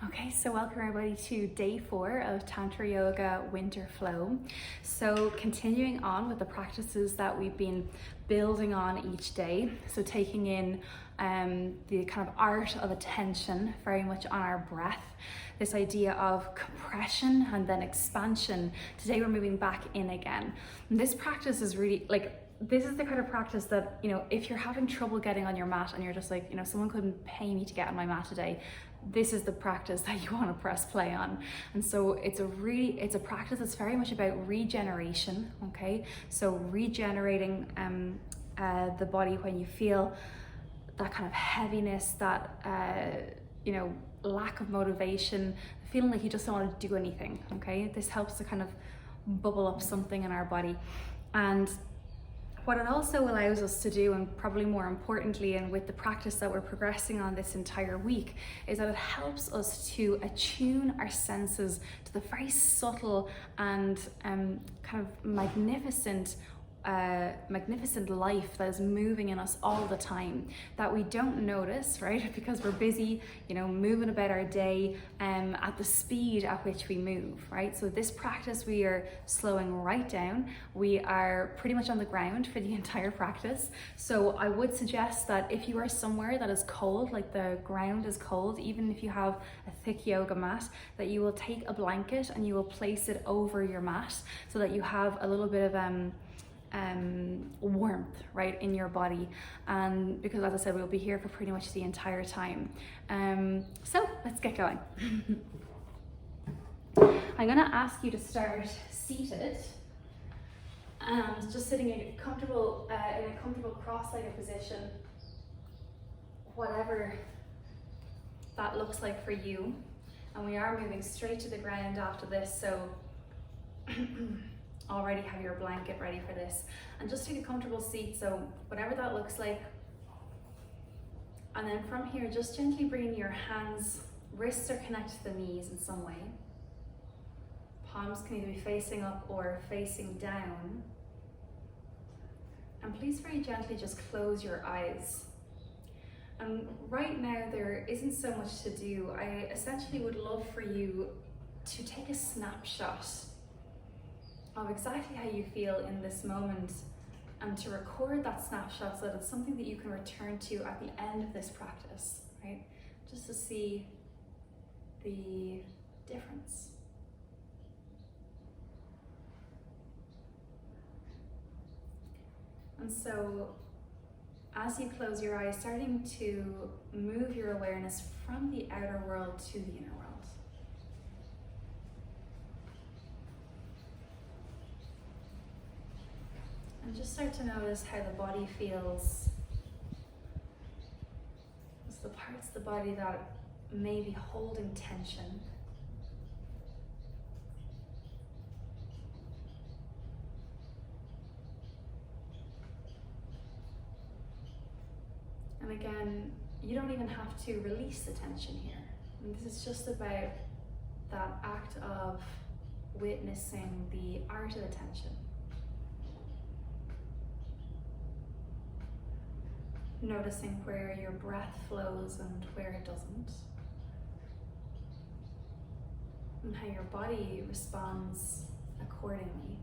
Okay, so welcome everybody to day 4 of Tantra Yoga Winter Flow. So continuing on with the practices that we've been building on each day. So taking in the kind of art of attention very much on our breath. This idea of compression and then expansion. Today we're moving back in again. And this practice is really this is the kind of practice that, if you're having trouble getting on your mat and you're just like, someone couldn't pay me to get on my mat today, this is the practice that you want to press play on. And so it's a practice that's very much about regeneration, okay? So regenerating the body when you feel that kind of heaviness, that, lack of motivation, feeling like you just don't want to do anything, okay? This helps to kind of bubble up something in our body. And what it also allows us to do, and probably more importantly, and with the practice that we're progressing on this entire week, is that it helps us to attune our senses to the very subtle and kind of magnificent life that is moving in us all the time, that we don't notice, right? Because we're busy, moving about our day at the speed at which we move, right? So this practice, we are slowing right down. We are pretty much on the ground for the entire practice. So I would suggest that if you are somewhere that is cold, like the ground is cold, even if you have a thick yoga mat, that you will take a blanket and you will place it over your mat so that you have a little bit of warmth right in your body, and because as I said, we'll be here for pretty much the entire time. So let's get going. I'm going to ask you to start seated and just sitting in a comfortable cross-legged position, whatever that looks like for you. And we are moving straight to the ground after this, so already have your blanket ready for this, and just take a comfortable seat, so whatever that looks like. And then from here, just gently bring your hands, wrists are connected to the knees in some way. Palms can either be facing up or facing down. And please very gently just close your eyes. And right now there isn't so much to do. I essentially would love for you to take a snapshot of exactly how you feel in this moment, and to record that snapshot so that it's something that you can return to at the end of this practice, right? Just to see the difference. And so as you close your eyes, starting to move your awareness from the outer world to the inner world. And just start to notice how the body feels. It's the parts of the body that may be holding tension. And again, you don't even have to release the tension here. And this is just about that act of witnessing the art of attention. Noticing where your breath flows and where it doesn't. And how your body responds accordingly.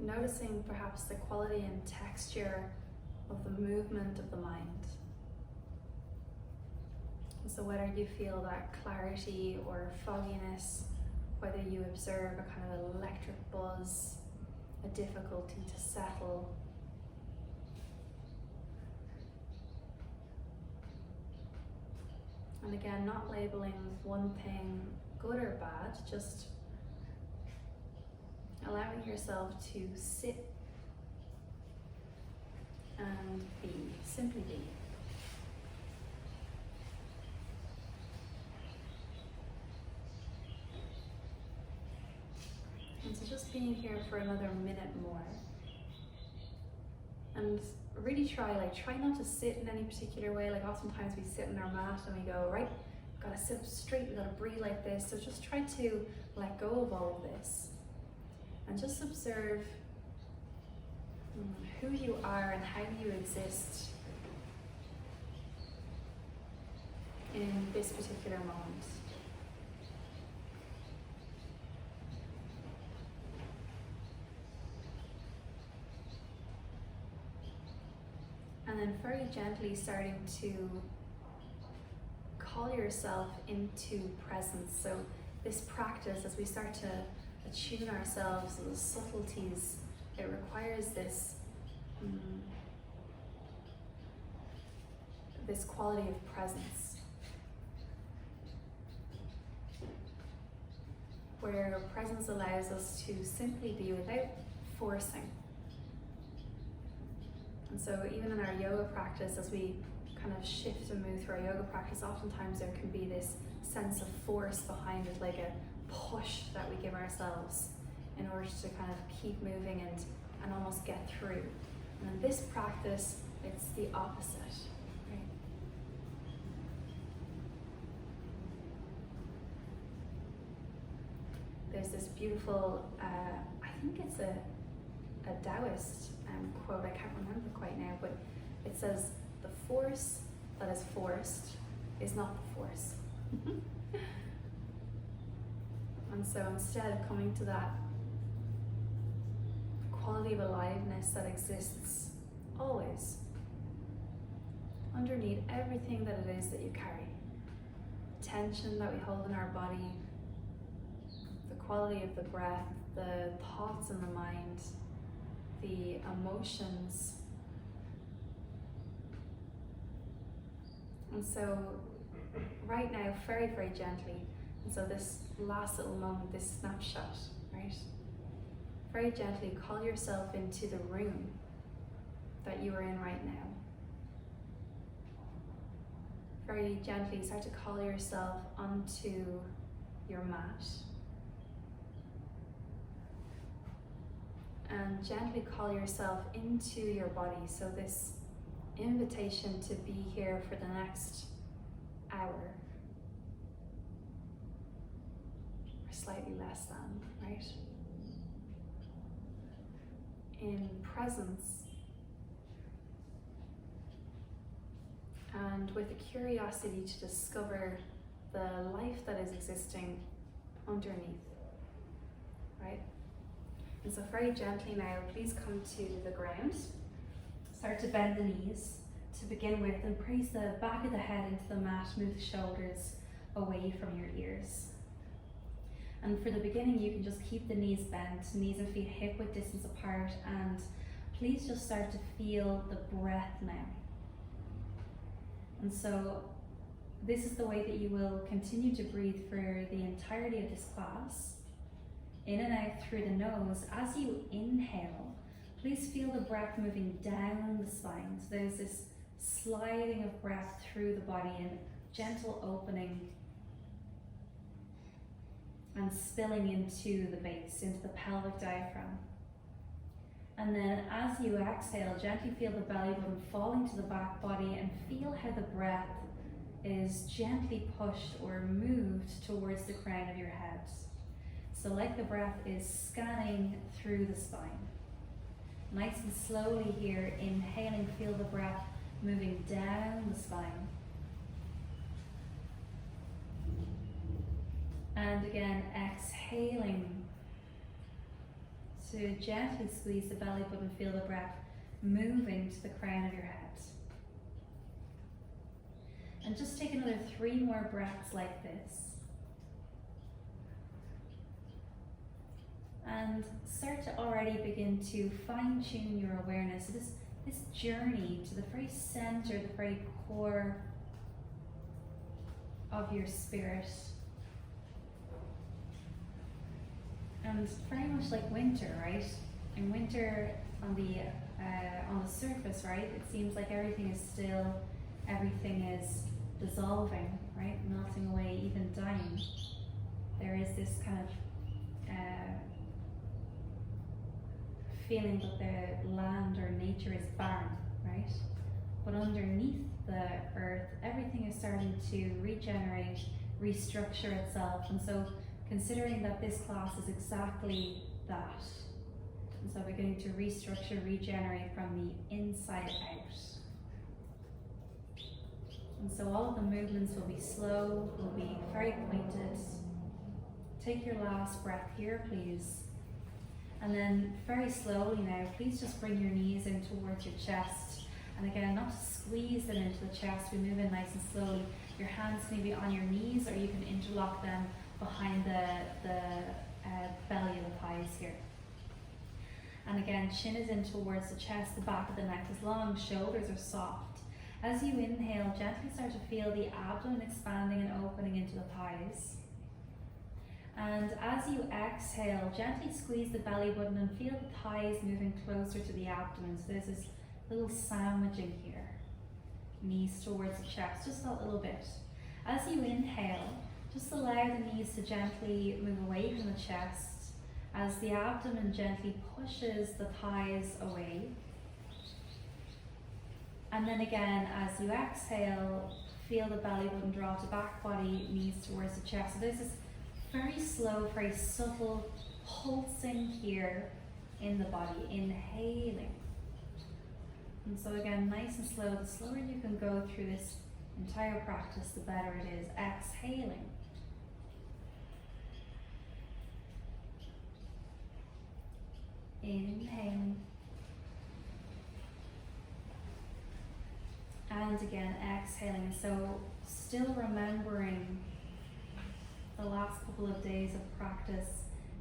Noticing perhaps the quality and texture of the movement of the mind. And so whether you feel that clarity or fogginess, whether you observe a kind of electric buzz, a difficulty to settle. And again, not labeling one thing good or bad, just allowing yourself to sit and be, simply be. And so just being here for another minute more. And really try not to sit in any particular way. Like oftentimes we sit on our mat and we go, right, we've got to sit up straight, we've got to breathe like this. So just try to let go of all of this. And just observe who you are and how you exist in this particular moment. And then very gently starting to call yourself into presence. So this practice, as we start to attune ourselves to the subtleties, it requires this this quality of presence, where presence allows us to simply be without forcing. And so even in our yoga practice, as we kind of shift and move through our yoga practice, oftentimes there can be this sense of force behind it, like a push that we give ourselves in order to kind of keep moving and almost get through. And in this practice, it's the opposite, right? There's this beautiful, I think it's a Taoist quote, I can't remember quite now, but it says, the force that is forced is not the force. And so instead of coming to that quality of aliveness that exists always underneath everything that it is that you carry, tension that we hold in our body, the quality of the breath, the thoughts in the mind, the emotions. And so right now, very, very gently, and so this last little moment, this snapshot, right? Very gently call yourself into the room that you are in right now. Very gently start to call yourself onto your mat. And gently call yourself into your body. So this invitation to be here for the next hour, or slightly less than, right? In presence and with a curiosity to discover the life that is existing underneath, right? And so very gently now, please come to the ground. Start to bend the knees to begin with, and place the back of the head into the mat, move the shoulders away from your ears. And for the beginning, you can just keep the knees bent, knees and feet hip width distance apart, and please just start to feel the breath now. And so this is the way that you will continue to breathe for the entirety of this class. In and out through the nose. As you inhale, please feel the breath moving down the spine. So there's this sliding of breath through the body and gentle opening and spilling into the base, into the pelvic diaphragm. And then as you exhale, gently feel the belly button falling to the back body and feel how the breath is gently pushed or moved towards the crown of your head. So like the breath is scanning through the spine. Nice and slowly here, inhaling, feel the breath moving down the spine. And again, exhaling to gently squeeze the belly button, feel the breath moving to the crown of your head. And just take another 3 more breaths like this. And start to already begin to fine-tune your awareness. So this journey to the very center, the very core of your spirit. And very much like winter, right? In winter, on the surface, right, it seems like everything is still, everything is dissolving, right? Melting away, even dying. There is this kind of feeling that the land or nature is barren, right? But underneath the earth, everything is starting to regenerate, restructure itself. And so considering that this class is exactly that. And so beginning to restructure, regenerate from the inside out. And so all of the movements will be slow, will be very pointed. Take your last breath here, please. And then very slowly now, please just bring your knees in towards your chest. And again, not to squeeze them into the chest, we move in nice and slowly. Your hands can be on your knees, or you can interlock them behind the belly of the thighs here. And again, chin is in towards the chest, the back of the neck is long, shoulders are soft. As you inhale, gently start to feel the abdomen expanding and opening into the thighs. And as you exhale, gently squeeze the belly button and feel the thighs moving closer to the abdomen. So there's this little sandwiching here. Knees towards the chest, just a little bit. As you inhale, just allow the knees to gently move away from the chest as the abdomen gently pushes the thighs away. And then again, as you exhale, feel the belly button draw to back body, knees towards the chest. So there's this very slow, very subtle pulsing here in the body, inhaling. And so again, nice and slow. The slower you can go through this entire practice, the better it is. Exhaling. Inhaling. And again, exhaling. So still remembering the last couple of days of practice,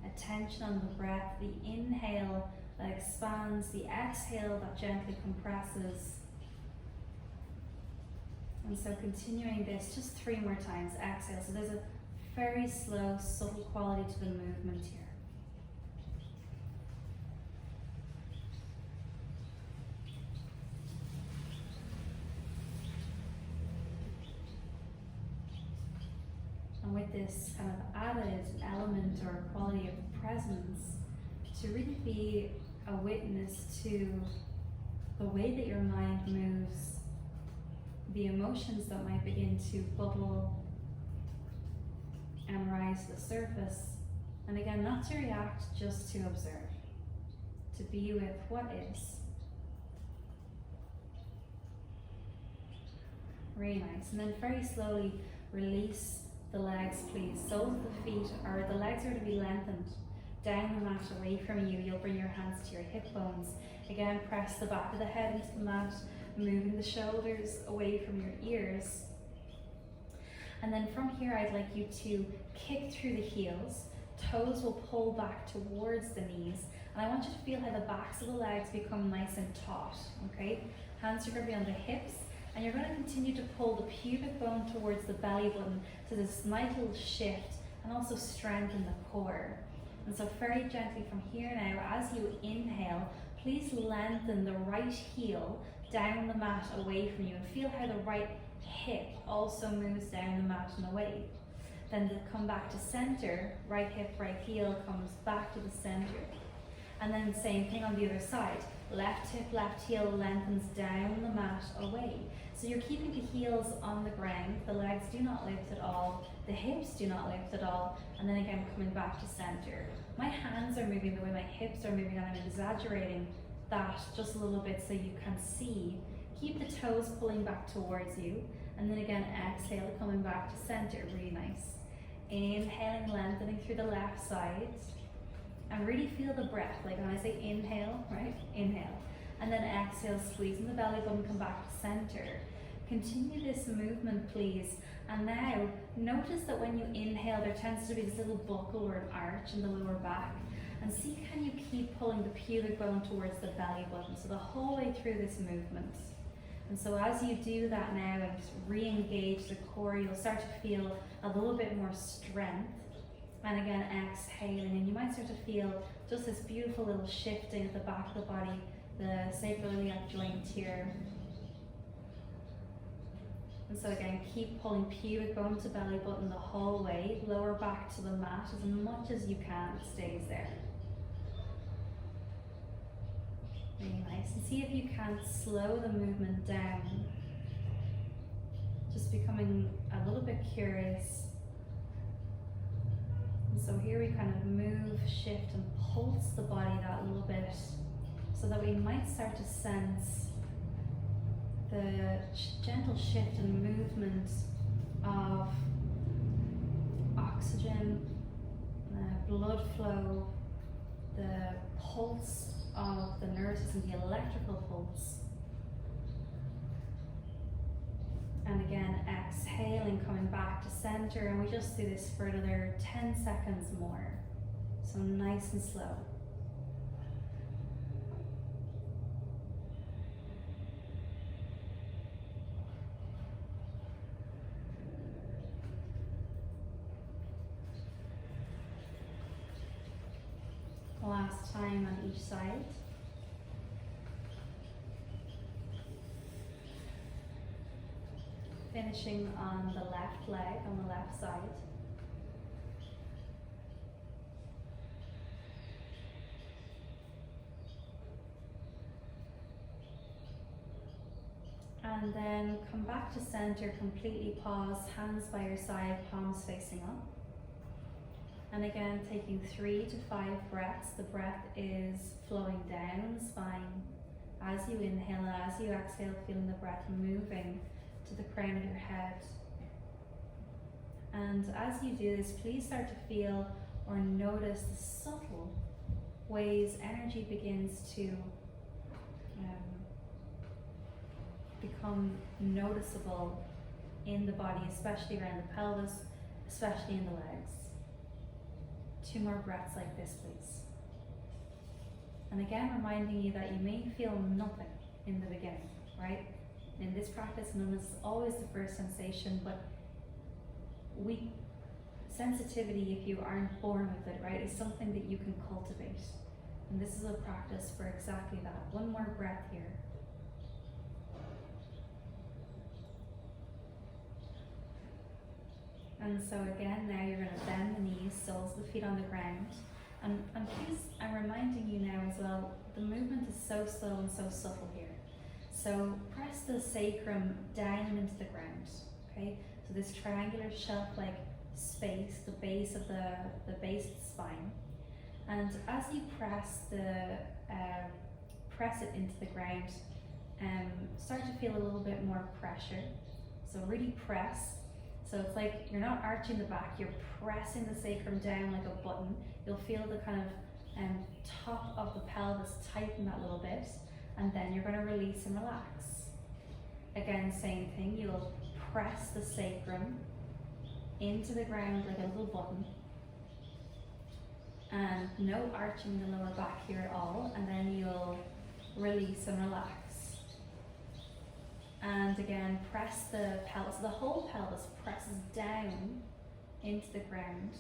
attention on the breath, the inhale that expands, the exhale that gently compresses. And so continuing this just 3 more times, exhale. So there's a very slow, subtle quality to the movement here. And with this kind of added element or quality of presence, to really be a witness to the way that your mind moves, the emotions that might begin to bubble and rise to the surface. And again, not to react, just to observe, to be with what is. Really nice. And then very slowly release the legs, please. Soles of the feet, or the legs are to be lengthened down the mat away from you. You'll bring your hands to your hip bones. Again, press the back of the head into the mat, moving the shoulders away from your ears. And then from here, I'd like you to kick through the heels. Toes will pull back towards the knees. And I want you to feel how the backs of the legs become nice and taut, okay? Hands are going to be on the hips. And you're going to continue to pull the pubic bone towards the belly button to this nice little shift, and also strengthen the core. And so very gently from here now, as you inhale, please lengthen the right heel down the mat away from you, and feel how the right hip also moves down the mat and away. Then to come back to center, right hip, right heel comes back to the center. And then same thing on the other side. Left hip, left heel lengthens down the mat away. So you're keeping the heels on the ground, the legs do not lift at all, the hips do not lift at all, and then again coming back to center. My hands are moving the way my hips are moving, and I'm exaggerating that just a little bit so you can see. Keep the toes pulling back towards you, and then again exhale, coming back to center, really nice. Inhaling, lengthening through the left side, and really feel the breath, like when I say inhale, right? Inhale. And then exhale, squeezing the belly button, come back to center. Continue this movement, please. And now, notice that when you inhale, there tends to be this little buckle or an arch in the lower back. And see, can you keep pulling the pubic bone towards the belly button, so the whole way through this movement. And so as you do that now and re-engage the core, you'll start to feel a little bit more strength. And again, exhaling, and you might start to feel just this beautiful little shifting at the back of the body, the sacroiliac joint here. And so again, keep pulling pubic bone to belly button the whole way, lower back to the mat as much as you can, it stays there. Really nice. And see if you can slow the movement down. Just becoming a little bit curious. And so here we kind of move, shift, and pulse the body that little bit, so that we might start to sense the gentle shift and movement of oxygen, blood flow, the pulse of the nerves and the electrical pulse. And again, exhaling, coming back to center, and we just do this for another 10 seconds more. So nice and slow. Last time on each side. Finishing on the left leg, on the left side. And then come back to center, completely pause, hands by your side, palms facing up. And again, taking 3 to 5 breaths. The breath is flowing down the spine. As you inhale and as you exhale, feeling the breath moving to the crown of your head. And as you do this, please start to feel or notice the subtle ways energy begins to become noticeable in the body, especially around the pelvis, especially in the legs. 2 more breaths like this, please. And again, reminding you that you may feel nothing in the beginning, right? In this practice, none is always the first sensation, but sensitivity, if you aren't born with it, right, is something that you can cultivate. And this is a practice for exactly that. 1 more breath here. And so again, now you're going to bend the knees, soles of the feet on the ground. And please, I'm reminding you now as well, the movement is so slow and so subtle here. So press the sacrum down into the ground, okay? So this triangular shelf-like space, the base of the base of the spine. And as you press it into the ground, start to feel a little bit more pressure. So really press. So it's like you're not arching the back, you're pressing the sacrum down like a button. You'll feel the kind of top of the pelvis tighten that little bit, and then you're going to release and relax. Again, same thing, you'll press the sacrum into the ground like a little button, and no arching the lower back here at all, and then you'll release and relax. And again, press the pelvis, the whole pelvis presses down into the ground.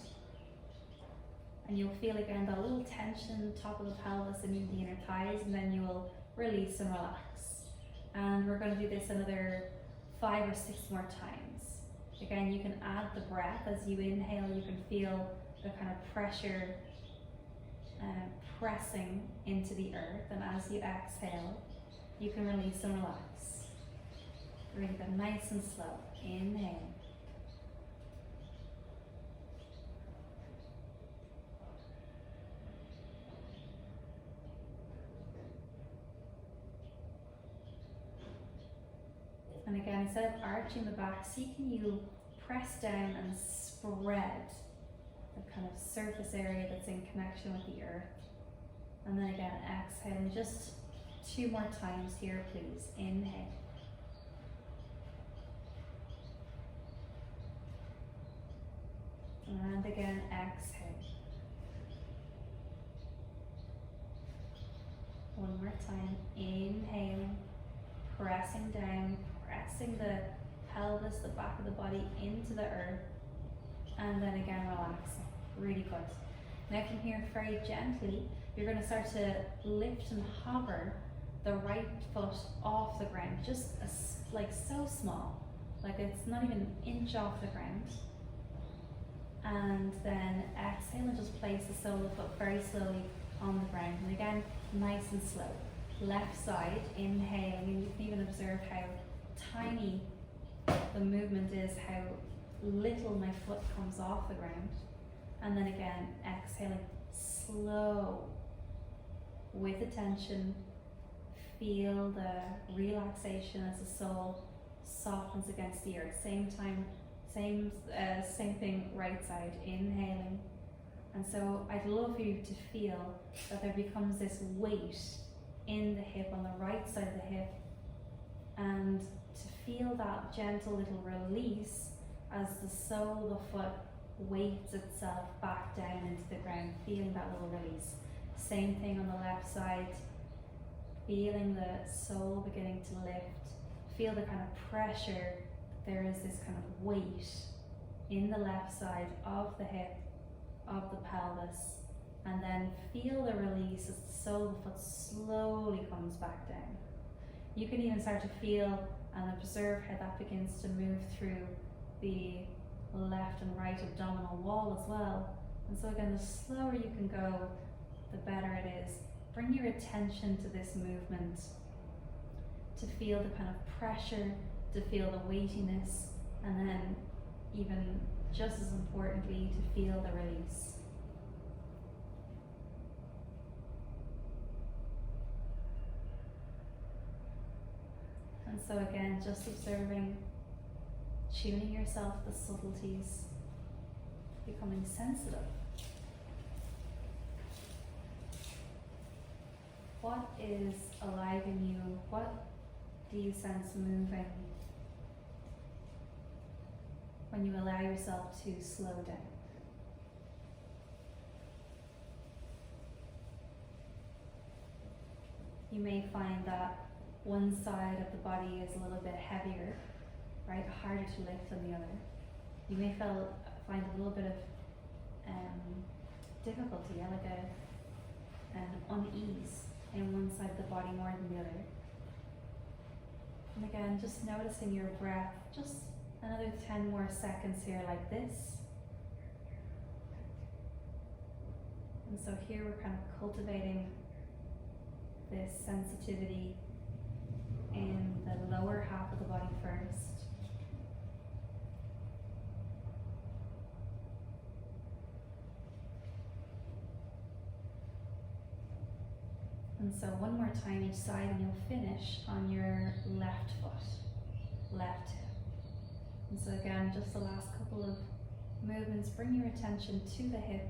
And you'll feel again that little tension, top of the pelvis and in the inner thighs, and then you'll release and relax. And we're going to do this another 5 or 6 more times. Again, you can add the breath. As you inhale, you can feel the kind of pressure pressing into the earth. And as you exhale, you can release and relax. Really good, nice and slow. Inhale. And again, instead of arching the back, see can you press down and spread the kind of surface area that's in connection with the earth. And then again, exhale. And just 2 more times here, please. Inhale. And again, exhale. 1 more time. Inhaling, pressing down, pressing the pelvis, the back of the body into the earth. And then again, relaxing. Really good. Now from here, very gently, you're going to start to lift and hover the right foot off the ground. Just like so small. Like it's not even an inch off the ground. And then exhale and just place the sole of the foot very slowly on the ground. And again, nice and slow. Left side, inhale. You can even observe how tiny the movement is, how little my foot comes off the ground. And then again, exhaling slow with attention, feel the relaxation as the soul softens against the earth. Same thing, right side, inhaling. And so I'd love you to feel that there becomes this weight in the hip, on the right side of the hip, and to feel that gentle little release as the sole of the foot weights itself back down into the ground, feeling that little release. Same thing on the left side, feeling the sole beginning to lift. Feel the kind of pressure. There is this kind of weight in the left side of the hip, of the pelvis, and then feel the release as the sole of the foot slowly comes back down. You can even start to feel and observe how that begins to move through the left and right abdominal wall as well. And so again, the slower you can go, the better it is. Bring your attention to this movement, to feel the kind of pressure, to feel the weightiness, and then even just as importantly, to feel the release. And so again, just observing, tuning yourself to the subtleties, becoming sensitive. What is alive in you? What do you sense moving when you allow yourself to slow down? You may find that one side of the body is a little bit heavier, right? Harder to lift than the other. You may find a little bit of difficulty, like an unease in one side of the body more than the other. And again, just noticing your breath, just another 10 more seconds here like this. And so here we're kind of cultivating this sensitivity in the lower half of the body first. And so one more time each side, and you'll finish on your left foot, left hip. And so again, just the last couple of movements, bring your attention to the hip,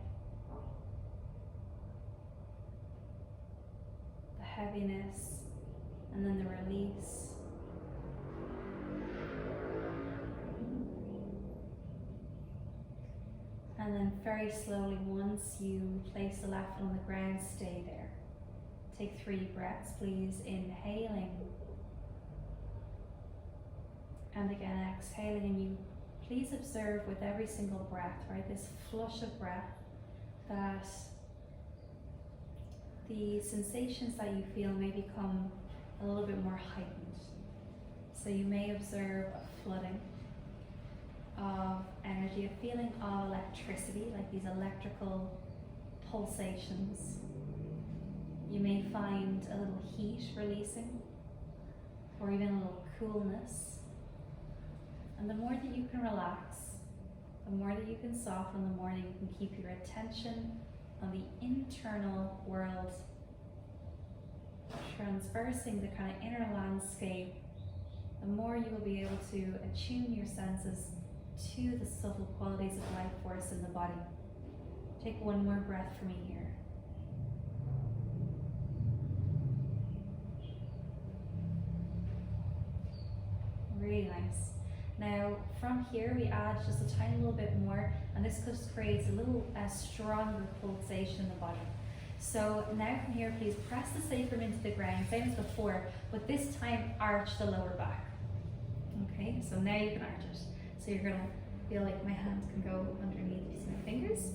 the heaviness, and then the release. And then very slowly, once you place the left foot on the ground, stay there. Take 3 breaths, please. Inhaling. And again, exhaling. And you please observe with every single breath, right, this flush of breath, that the sensations that you feel may become a little bit more heightened. So you may observe a flooding of energy, a feeling of electricity, like these electrical pulsations. You may find a little heat releasing, or even a little coolness. And the more that you can relax, the more that you can soften, the more that you can keep your attention on the internal world, transversing the kind of inner landscape, the more you will be able to attune your senses to the subtle qualities of life force in the body. Take one more breath for me here. Really nice. Now from here we add just a tiny little bit more, and this just creates a little stronger pulsation in the body. So now from here, please press the sacrum into the ground, same as before, but this time arch the lower back. Okay, so now you can arch it. So you're gonna feel like my hands can go underneath my fingers.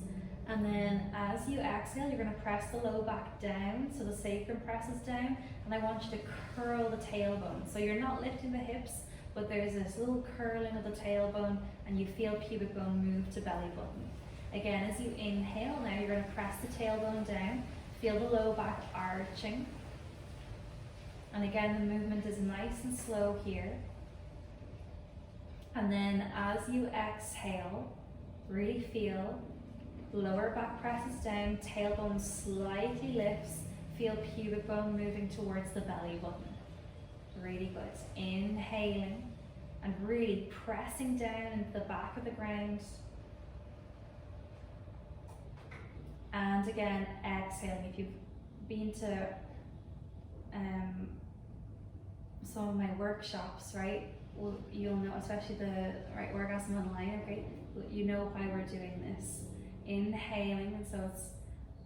And then as you exhale, you're gonna press the low back down, so the sacrum presses down, and I want you to curl the tailbone. So you're not lifting the hips, but there's this little curling of the tailbone, and you feel pubic bone move to belly button. Again, as you inhale now, you're going to press the tailbone down, feel the low back arching. And again, the movement is nice and slow here. And then as you exhale, really feel lower back presses down, tailbone slightly lifts, feel pubic bone moving towards the belly button. Really good. Inhaling and really pressing down into the back of the ground. And again, exhaling. If you've been to some of my workshops, right, you'll know, especially the Orgasm Online, okay, you know why we're doing this. Inhaling, and so it's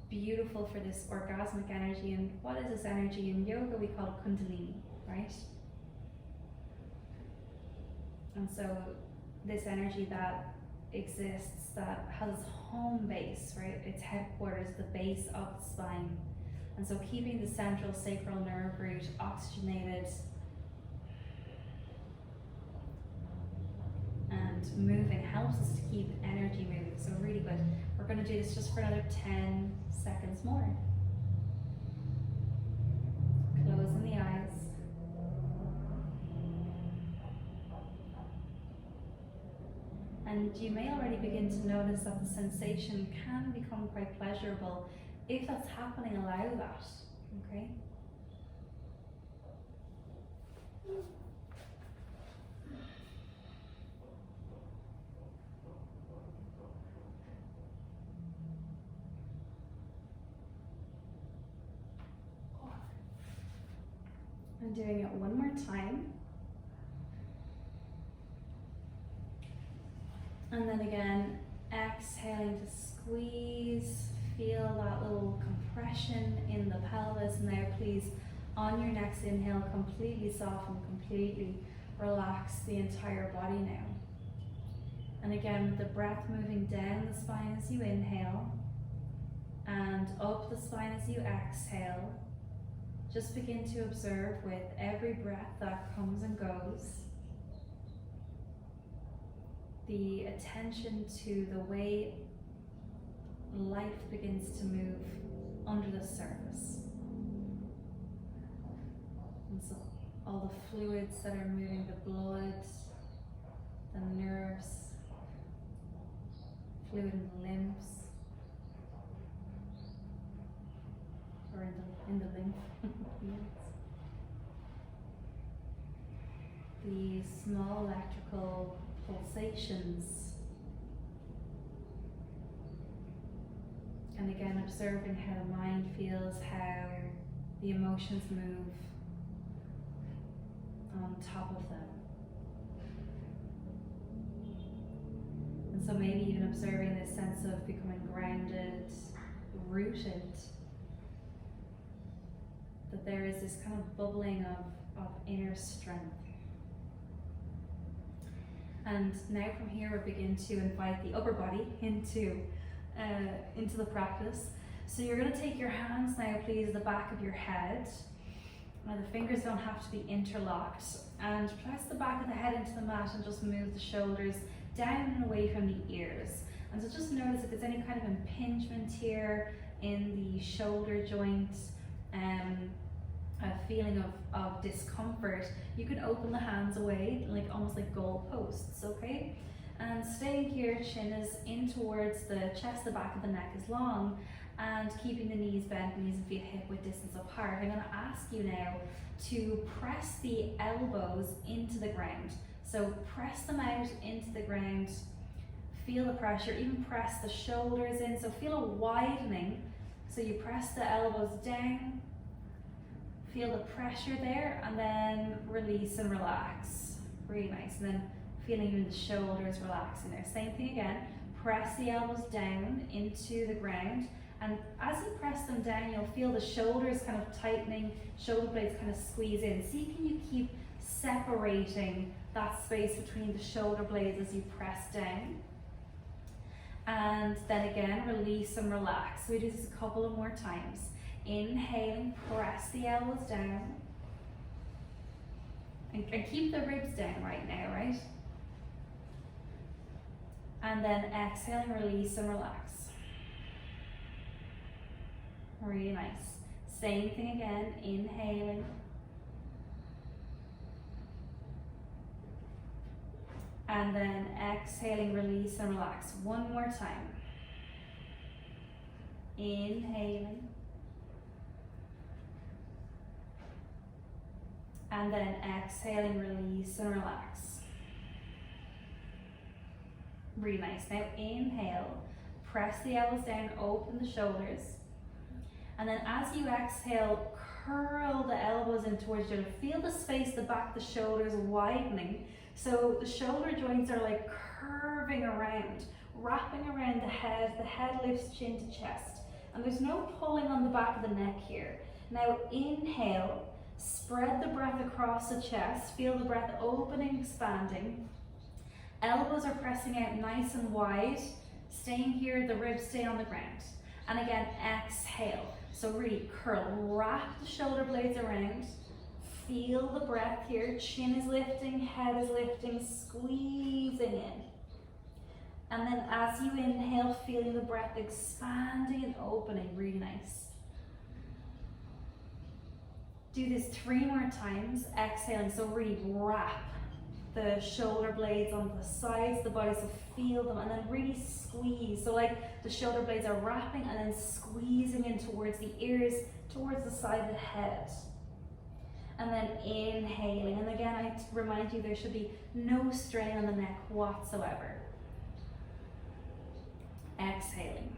beautiful for this orgasmic energy. And what is this energy? In yoga we call it kundalini, right? And so this energy that exists, that has its home base, right? Its headquarters, the base of the spine. And so keeping the central sacral nerve root oxygenated and moving helps us to keep energy moving. So really good. We're going to do this just for another 10 seconds more. Closing the eyes. And you may already begin to notice that the sensation can become quite pleasurable. If that's happening, allow that, okay? I'm doing it one more time. And then again, exhaling to squeeze, feel that little compression in the pelvis. Now please, on your next inhale, completely soften, completely relax the entire body now. And again, with the breath moving down the spine as you inhale, and up the spine as you exhale, just begin to observe with every breath that comes and goes, the attention to the way life begins to move under the surface. And so all the fluids that are moving, the blood, the nerves, fluid in the limbs, or in the lymph. These small electrical pulsations, and again observing how the mind feels, how the emotions move on top of them. And so maybe even observing this sense of becoming grounded, rooted, that there is this kind of bubbling of inner strength. And now from here we begin to invite the upper body into the practice. So you're going to take your hands now, please, at the back of your head. Now the fingers don't have to be interlocked, and press the back of the head into the mat and just move the shoulders down and away from the ears. And so just notice if there's any kind of impingement here in the shoulder joint, a feeling of discomfort, you can open the hands away, like almost like goal posts, okay? And staying here, chin is in towards the chest, the back of the neck is long, and keeping the knees bent, knees and feet hip width distance apart. I'm going to ask you now to press the elbows into the ground. So press them out into the ground, feel the pressure, even press the shoulders in, so feel a widening. So you press the elbows down, feel the pressure there, and then release and relax. Really nice. And then feeling even the shoulders relaxing there. Same thing again. Press the elbows down into the ground, and as you press them down, you'll feel the shoulders kind of tightening, shoulder blades kind of squeeze in. See, can you keep separating that space between the shoulder blades as you press down? And then again, release and relax. So we do this a couple of more times. Inhaling, press the elbows down. And keep the ribs down right now, right? And then exhaling, release and relax. Really nice. Same thing again, inhaling. And then exhaling, release and relax. One more time. Inhaling. And then exhaling, release and relax. Really nice. Now inhale, press the elbows down, open the shoulders. And then as you exhale, curl the elbows in towards you. Feel the space, the back, the shoulders widening. So the shoulder joints are like curving around, wrapping around the head lifts chin to chest. And there's no pulling on the back of the neck here. Now inhale, spread the breath across the chest, feel the breath opening, expanding. Elbows are pressing out nice and wide, staying here, the ribs stay on the ground. And again, exhale. So really curl, wrap the shoulder blades around. Feel the breath here, chin is lifting, head is lifting, squeezing in. And then as you inhale, feeling the breath expanding and opening, really nice. Do this 3 more times, exhaling, so really wrap the shoulder blades onto the sides of the body, so feel them, and then really squeeze. So like the shoulder blades are wrapping and then squeezing in towards the ears, towards the side of the head. And then inhaling, and again I remind you there should be no strain on the neck whatsoever. Exhaling.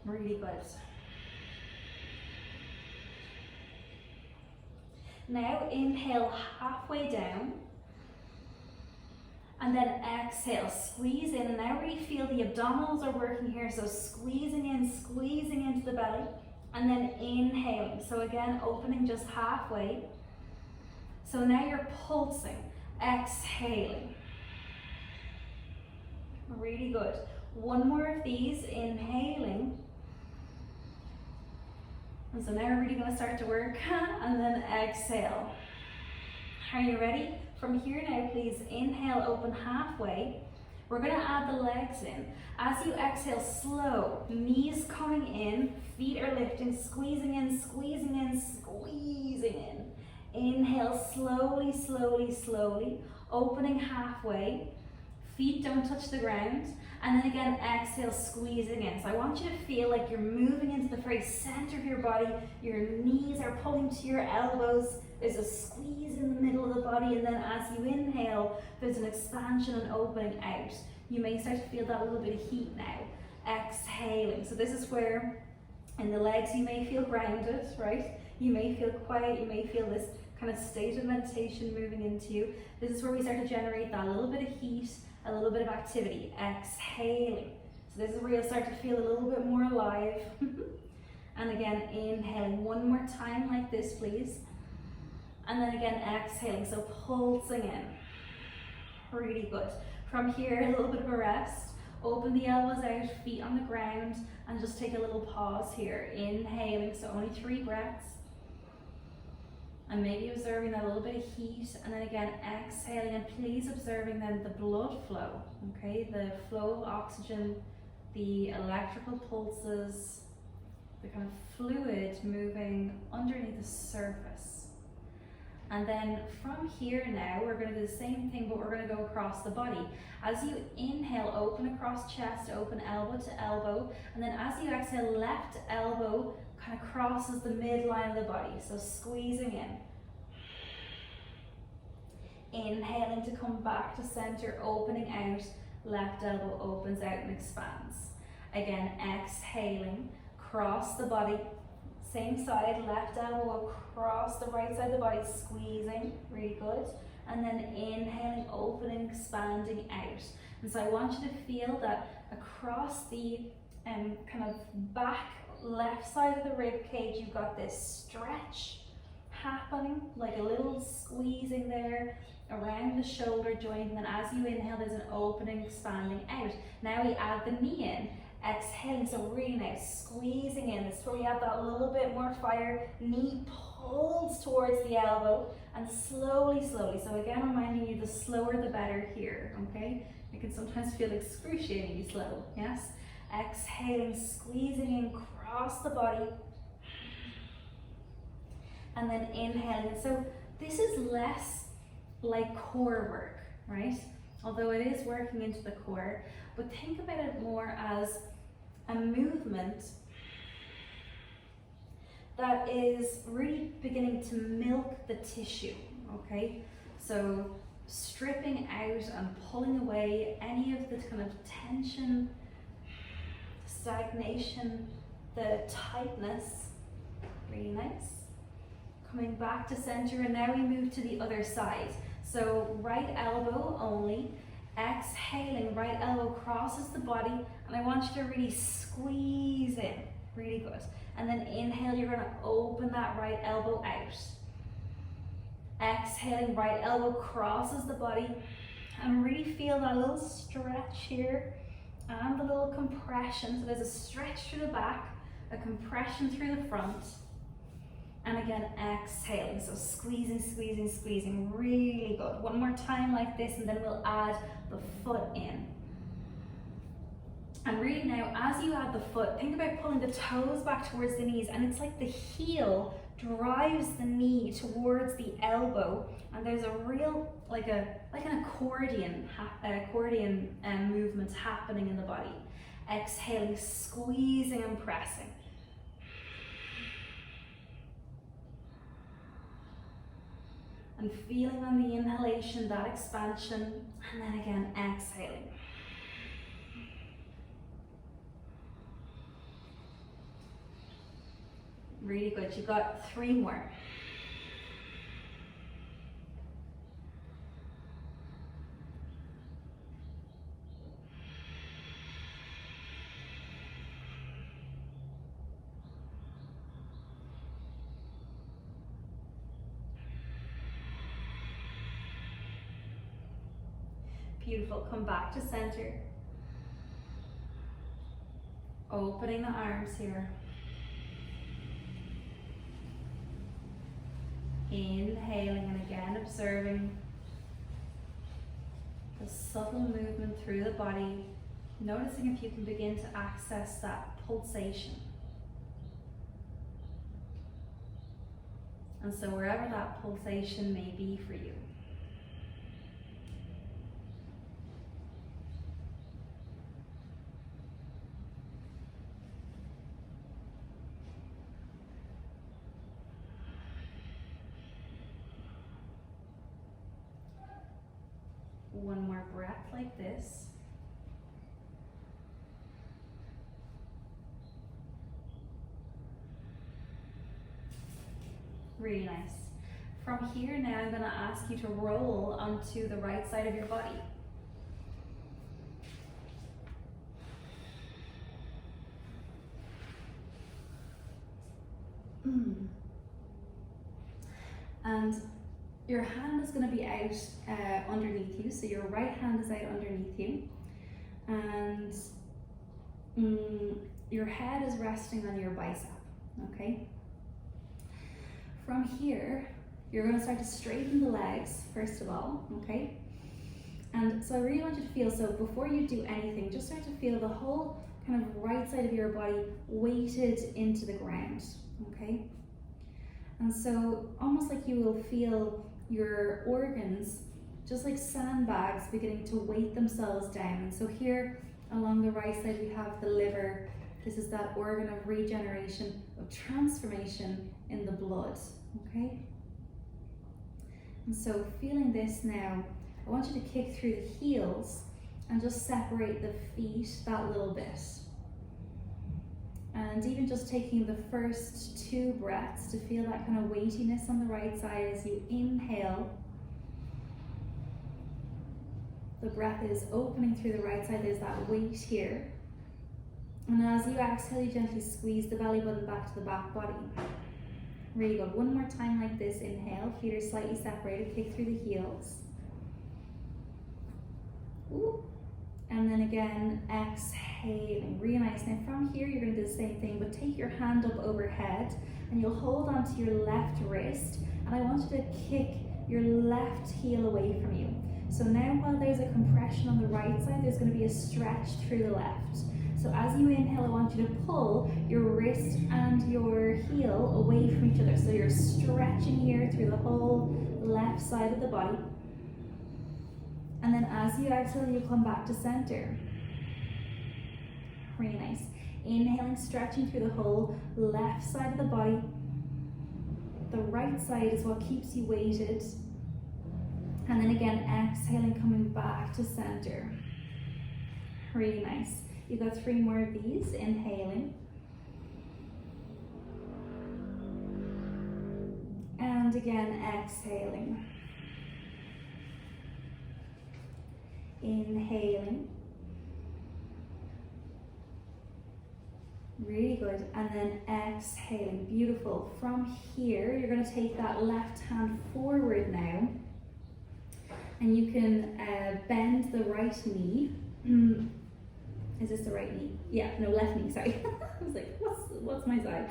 Really good. Now inhale halfway down, and then exhale, squeeze in, and now really feel the abdominals are working here, so squeezing in, squeezing into the belly, and then inhaling. So again, opening just halfway. So now you're pulsing, exhaling. Really good. 1 more of these, inhaling. And so now we're really going to start to work, and then exhale. Are you ready? From here now, please inhale, open halfway. We're going to add the legs in. As you exhale, slow, knees coming in, feet are lifting, squeezing in, squeezing in, squeezing in. Inhale, slowly, slowly, slowly, opening halfway. Feet don't touch the ground. And then again, exhale, squeezing in. So I want you to feel like you're moving into the very center of your body. Your knees are pulling to your elbows. There's a squeeze in the middle of the body. And then as you inhale, there's an expansion and opening out. You may start to feel that little bit of heat now. Exhaling. So this is where in the legs you may feel grounded, right? You may feel quiet. You may feel this kind of state of meditation moving into you. This is where we start to generate that little bit of heat, a little bit of activity. Exhaling. So this is where you'll start to feel a little bit more alive. And again, inhaling 1 more time like this, please. And then again, exhaling, so pulsing in. Really good. From here, a little bit of a rest. Open the elbows out, feet on the ground, and just take a little pause here. Inhaling, so only 3 breaths. And maybe observing that little bit of heat, and then again exhaling, and please observing then the blood flow, okay? The flow of oxygen, the electrical pulses, the kind of fluid moving underneath the surface. And then from here now, we're going to do the same thing, but we're going to go across the body. As you inhale, open across chest, open elbow to elbow, and then as you exhale, left elbow kind of crosses the midline of the body, so squeezing in. Inhaling to come back to center, opening out, left elbow opens out and expands. Again, exhaling, cross the body, same side, left elbow across the right side of the body, squeezing, really good. And then inhaling, opening, expanding out. And so I want you to feel that across the kind of back left side of the rib cage, you've got this stretch happening, like a little squeezing there around the shoulder joint. And then as you inhale, there's an opening, expanding out. Now we add the knee in, exhaling, so really nice, squeezing in. This is where we have that little bit more fire. Knee pulls towards the elbow, and slowly, slowly. So again, reminding you, the slower the better here, okay? It can sometimes feel excruciatingly slow, yes? Exhaling, squeezing in, across the body, and then inhaling. So this is less like core work, right? although it is working into the core, but think about it more as a movement that is really beginning to milk the tissue, okay? So stripping out and pulling away any of the kind of tension, stagnation, the tightness. Really nice. Coming back to center, and now we move to the other side. So right elbow only, exhaling, right elbow crosses the body, and I want you to really squeeze in, really good. And then inhale, you're gonna open that right elbow out. Exhaling, right elbow crosses the body, and really feel that little stretch here and the little compression. So there's a stretch through the back, a compression through the front, and again exhaling. So squeezing, squeezing, squeezing, really good. One more time like this, and then we'll add the foot in. And really now, as you add the foot, think about pulling the toes back towards the knees, and it's like the heel drives the knee towards the elbow, and there's a real, like an accordion movement happening in the body. Exhaling, squeezing and pressing. And feeling on the inhalation that expansion, and then again exhaling. Really good. You've got 3 more. Beautiful. Come back to center. Opening the arms here. Inhaling, and again observing the subtle movement through the body, noticing if you can begin to access that pulsation. And so wherever that pulsation may be for you. One more breath like this. Really nice. From here now, I'm going to ask you to roll onto the right side of your body. And your hand is going to be out underneath you, so your right hand is out underneath you, and your head is resting on your bicep, okay? From here, you're going to start to straighten the legs, first of all, okay? And so I really want you to feel, so before you do anything, just start to feel the whole kind of right side of your body weighted into the ground, okay? And so almost like you will feel your organs, just like sandbags, beginning to weight themselves down. And so here along the right side we have the liver. This is that organ of regeneration, of transformation in the blood, okay? And so feeling this now, I want you to kick through the heels and just separate the feet that little bit. And even just taking the first 2 breaths to feel that kind of weightiness on the right side as you inhale. The breath is opening through the right side, there's that weight here. And as you exhale, you gently squeeze the belly button back to the back body. Really good. One more time like this, inhale, feet are slightly separated, kick through the heels. Ooh. And then again, exhaling, really nice. Now from here, you're gonna do the same thing, but take your hand up overhead and you'll hold onto your left wrist, and I want you to kick your left heel away from you. So now while there's a compression on the right side, there's gonna be a stretch through the left. So as you inhale, I want you to pull your wrist and your heel away from each other. So you're stretching here through the whole left side of the body. And then as you exhale, you come back to center. Really nice. Inhaling, stretching through the whole left side of the body. The right side is what keeps you weighted. And then again, exhaling, coming back to center. Really nice. You've got 3 more of these. Inhaling. And again, exhaling. Inhaling. Really good. And then exhaling. Beautiful. From here, you're going to take that left hand forward now. And you can bend the right knee. Is this the right knee? Yeah, no, left knee, sorry. I was like, what's my side?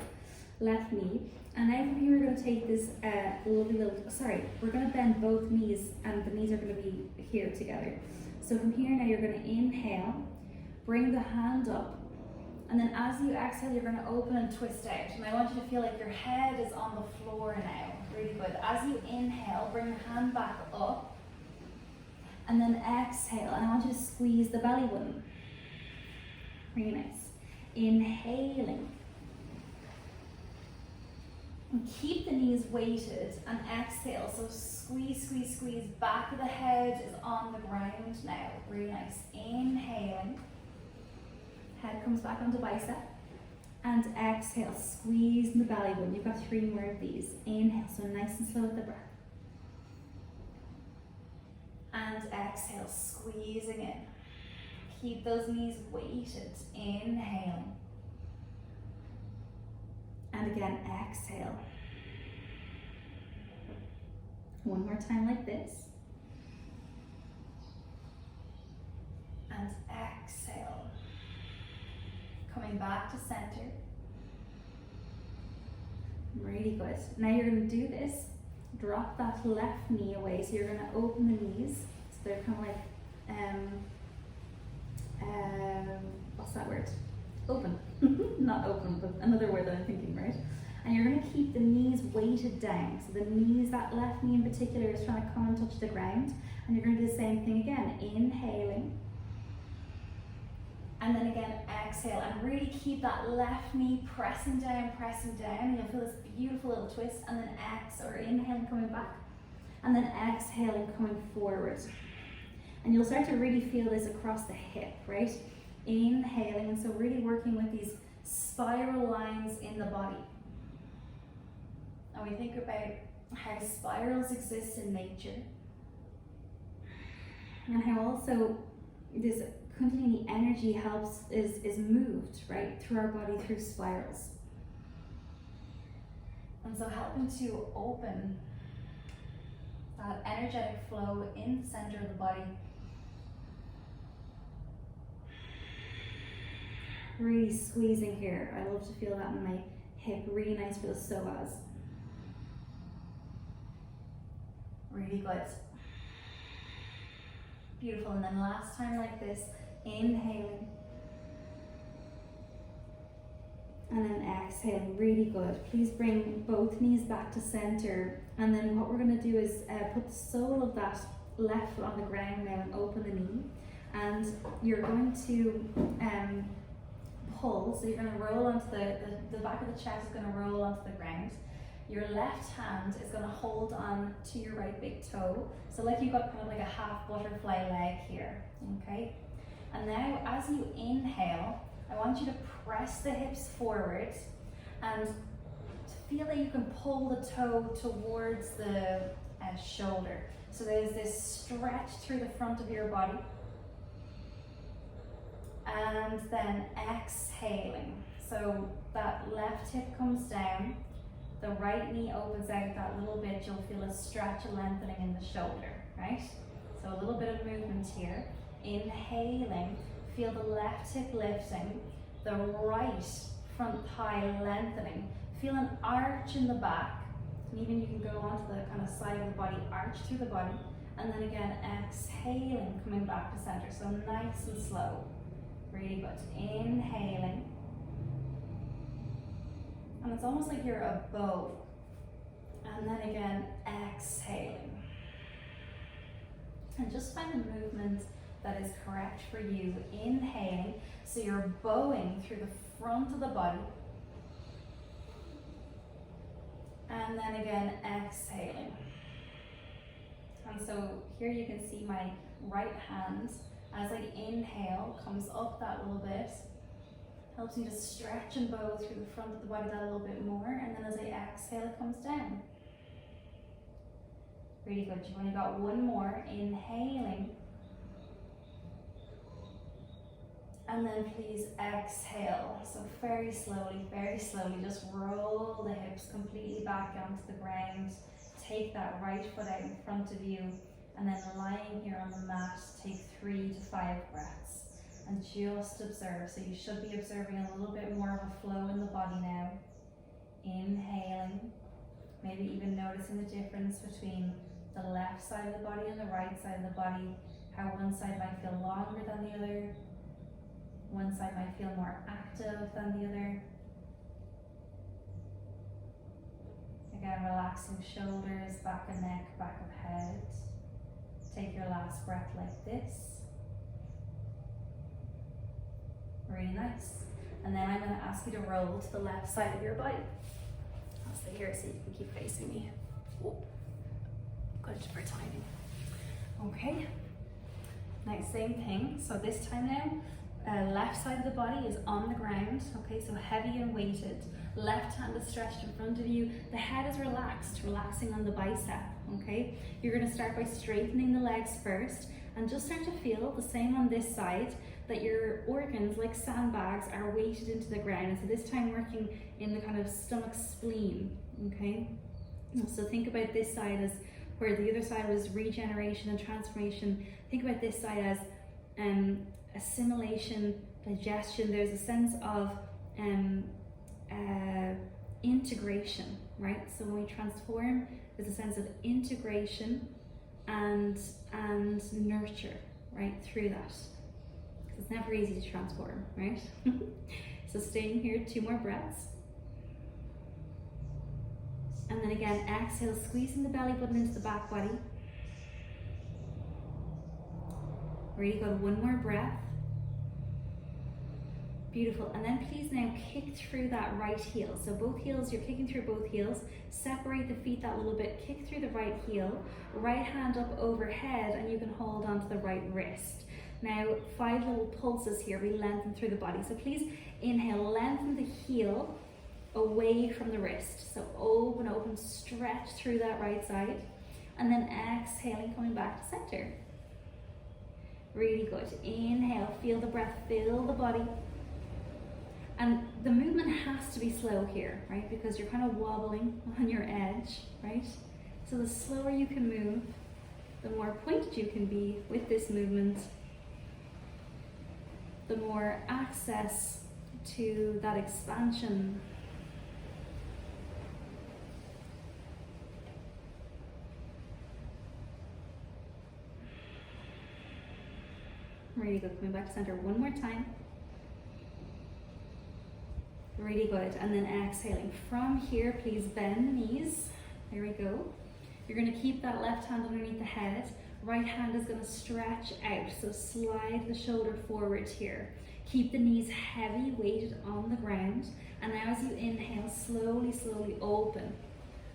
Left knee. And now from here, we're going to take this we're going to bend both knees, and the knees are going to be here together. So from here now, you're going to inhale, bring the hand up, and then as you exhale, you're going to open and twist out. And I want you to feel like your head is on the floor now. Really good. As you inhale, bring the hand back up, and then exhale, and I want you to squeeze the belly button. Really nice. Inhaling. And keep the knees weighted, and exhale. So squeeze, squeeze, squeeze. Back of the head is on the ground now. Really nice. Inhaling. Head comes back onto bicep. And exhale. Squeeze in the belly button. You've got 3 more of these. Inhale. So nice and slow with the breath. And exhale. Squeezing in. Keep those knees weighted. Inhaling. And again, exhale. One more time like this. And exhale. Coming back to center. Really good. Now you're going to do this. Drop that left knee away. So you're going to open the knees. So they're kind of like, what's that word? Open. Not open, but another word that I'm thinking, right? And you're going to keep the knees weighted down. So the knees, that left knee in particular, is trying to come and touch the ground. And you're going to do the same thing again. Inhaling. And then again, exhale. And really keep that left knee pressing down, and you'll feel this beautiful little twist. And then inhaling, coming back. And then exhaling, coming forward. And you'll start to really feel this across the hip, right? Inhaling, and so really working with these spiral lines in the body. And we think about how spirals exist in nature, and how also this Kundalini energy is moved right through our body through spirals. And so helping to open that energetic flow in the center of the body. Really squeezing here. I love to feel that in my hip. Really nice for the psoas. Really good. Beautiful. And then last time like this, inhaling. And then exhaling. Really good. Please bring both knees back to center. And then what we're going to do is put the sole of that left foot on the ground now and open the knee. And you're going to pull, so you're going to roll onto the back of the chest is going to roll onto the ground. Your left hand is going to hold on to your right big toe. So like you've got kind of like a half butterfly leg here, okay? And now as you inhale, I want you to press the hips forward and feel that you can pull the toe towards the shoulder. So there's this stretch through the front of your body. And then exhaling. So that left hip comes down, the right knee opens out that little bit. You'll feel a stretch, a lengthening in the shoulder, right? So a little bit of movement here. Inhaling, feel the left hip lifting, the right front thigh lengthening. Feel an arch in the back, and even you can go onto the kind of side of the body, arch through the body, and then again exhaling, coming back to center. So nice and slow. Really good. Inhaling. And it's almost like you're a bow. And then again, exhaling. And just find the movement that is correct for you. Inhaling, so you're bowing through the front of the body. And then again, exhaling. And so here you can see my right hand, as I inhale, comes up that little bit. Helps me to stretch and bow through the front of the body that a little bit more. And then as I exhale, it comes down. Really good. You've only got one more. Inhaling. And then please exhale. So very slowly, just roll the hips completely back onto the ground. Take that right foot out in front of you. And then lying here on the mat, take 3 to 5 breaths. And just observe. So you should be observing a little bit more of a flow in the body now. Inhaling. Maybe even noticing the difference between the left side of the body and the right side of the body. How one side might feel longer than the other. One side might feel more active than the other. Again, relaxing shoulders, back of neck, back of head. Take your last breath like this. Really nice. And then I'm going to ask you to roll to the left side of your body. I'll stay here so you can keep facing me. Oh, good for timing. Okay. Next, same thing. So this time now, left side of the body is on the ground. Okay, so heavy and weighted. Left hand is stretched in front of you. The head is relaxed, relaxing on the bicep. Okay, you're going to start by straightening the legs first, and just start to feel the same on this side, that your organs, like sandbags, are weighted into the ground. And so this time working in the kind of stomach spleen, okay? So think about this side as where the other side was regeneration and transformation. Think about this side as assimilation, digestion. There's a sense of integration, right? So when we transform, there's a sense of integration and nurture, right, through that. It's never easy to transform, right? So staying here, 2 more breaths. And then again, exhale, squeezing the belly button into the back body. Really good, 1 more breath. Beautiful, and then please now kick through that right heel. So both heels, you're kicking through both heels. Separate the feet that little bit, kick through the right heel. Right hand up overhead, and you can hold onto the right wrist. Now, 5 little pulses here, we lengthen through the body. So please inhale, lengthen the heel away from the wrist. So open, stretch through that right side. And then exhaling, coming back to center. Really good. Inhale, feel the breath, fill the body. And the movement has to be slow here, right? Because you're kind of wobbling on your edge, right? So the slower you can move, the more pointed you can be with this movement, the more access to that expansion. Really good, coming back to center 1 more time. Really good, and then exhaling. From here, please bend the knees. There we go. You're gonna keep that left hand underneath the head. Right hand is gonna stretch out, so slide the shoulder forward here. Keep the knees heavy, weighted on the ground. And now as you inhale, slowly open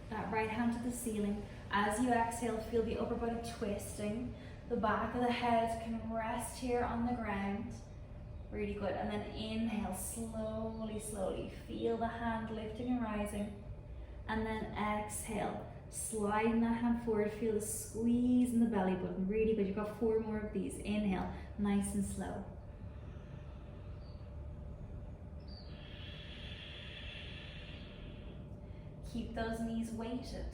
that right hand to the ceiling. As you exhale, feel the upper body twisting. The back of the head can rest here on the ground. Really good. And then inhale, slowly. Feel the hand lifting and rising. And then exhale, sliding that hand forward. Feel the squeeze in the belly button. Really good. You've got 4 more of these. Inhale, nice and slow. Keep those knees weighted.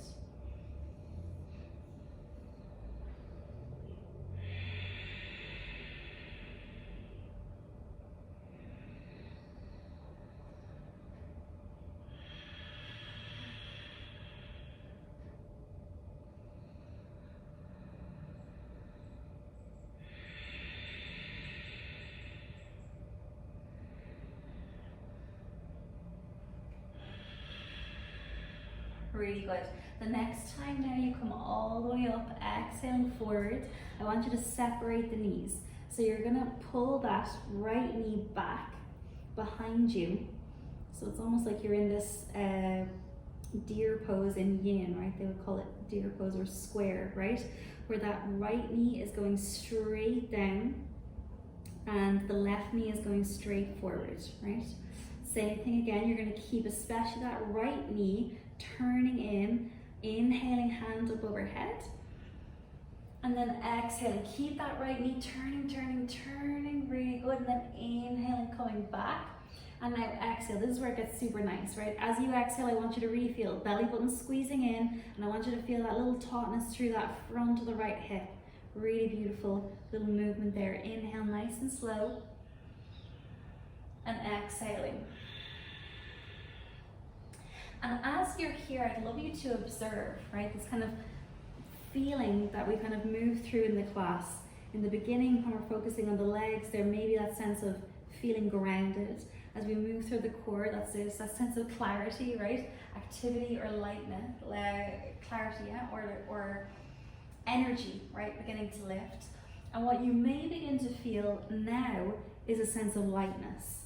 Really good. The next time now you come all the way up, exhaling forward, I want you to separate the knees. So you're gonna pull that right knee back behind you. So it's almost like you're in this deer pose in yin, right? They would call it deer pose or square, right? Where that right knee is going straight down and the left knee is going straight forward, right? Same thing again, you're gonna keep especially that right knee turning in, inhaling, hand up overhead. And then exhaling, keep that right knee turning, really good. And then inhaling, coming back. And now exhale, this is where it gets super nice, right? As you exhale, I want you to really feel belly button squeezing in, and I want you to feel that little tautness through that front of the right hip. Really beautiful little movement there. Inhale, nice and slow. And exhaling. And as you're here, I'd love you to observe, right, this kind of feeling that we kind of move through in the class. In the beginning, when we're focusing on the legs, there may be that sense of feeling grounded. As we move through the core, that's this, that sense of clarity, right? Activity or lightness, clarity, yeah, or energy, right? Beginning to lift. And what you may begin to feel now is a sense of lightness.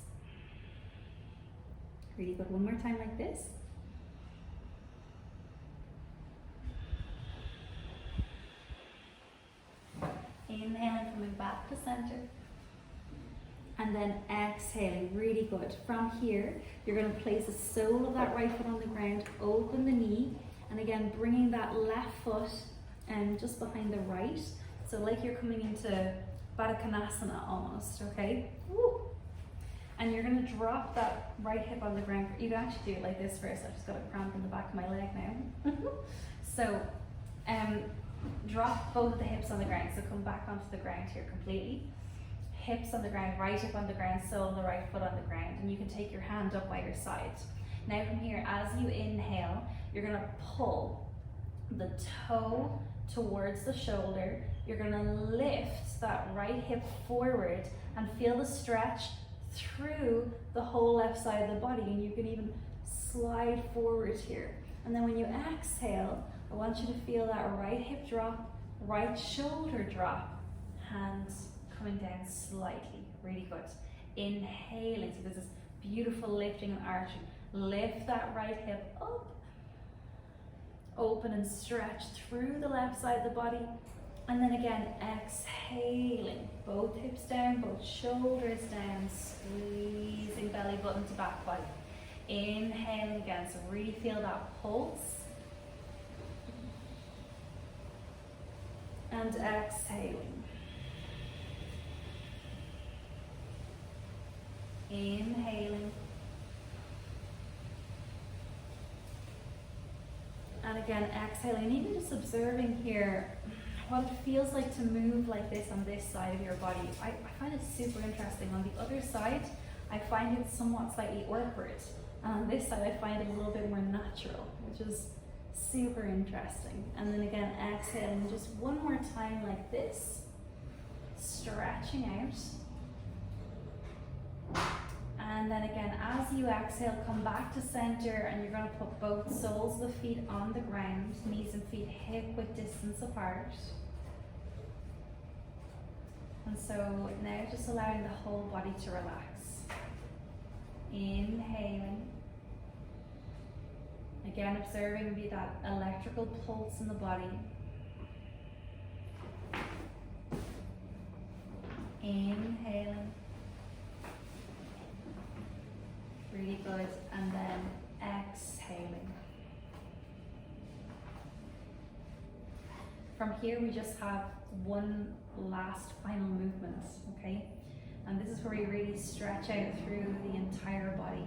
Really good. One more time like this. Inhaling, coming back to center. And then exhaling, really good. From here, you're going to place the sole of that right foot on the ground, open the knee, and again, bringing that left foot just behind the right. So like you're coming into Baddha Konasana almost, okay? Woo. And you're going to drop that right hip on the ground. You can actually do it like this first. I've just got a cramp in the back of my leg now. So, drop both the hips on the ground. So come back onto the ground here completely. Hips on the ground, right hip on the ground, sole of the right foot on the ground. And you can take your hand up by your side. Now from here, as you inhale, you're gonna pull the toe towards the shoulder. You're gonna lift that right hip forward and feel the stretch through the whole left side of the body. And you can even slide forward here. And then when you exhale, I want you to feel that right hip drop, right shoulder drop, hands coming down slightly, really good. Inhaling, so there's this beautiful lifting and arching. Lift that right hip up, open and stretch through the left side of the body. And then again, exhaling, both hips down, both shoulders down, squeezing belly button to back body. Inhaling again, so really feel that pulse. And exhaling. Inhaling. And again, exhaling. And even just observing here what it feels like to move like this on this side of your body. I find it super interesting. On the other side, I find it somewhat slightly awkward. And on this side, I find it a little bit more natural, which is super interesting. And then again, exhaling just one more time like this, stretching out. And then again, as you exhale, come back to center, and you're going to put both soles of the feet on the ground, knees and feet hip width distance apart. And so now just allowing the whole body to relax. Inhaling. Again, observing maybe that electrical pulse in the body. Inhaling. Really good. And then exhaling. From here, we just have one last final movement, okay? And this is where you really stretch out through the entire body.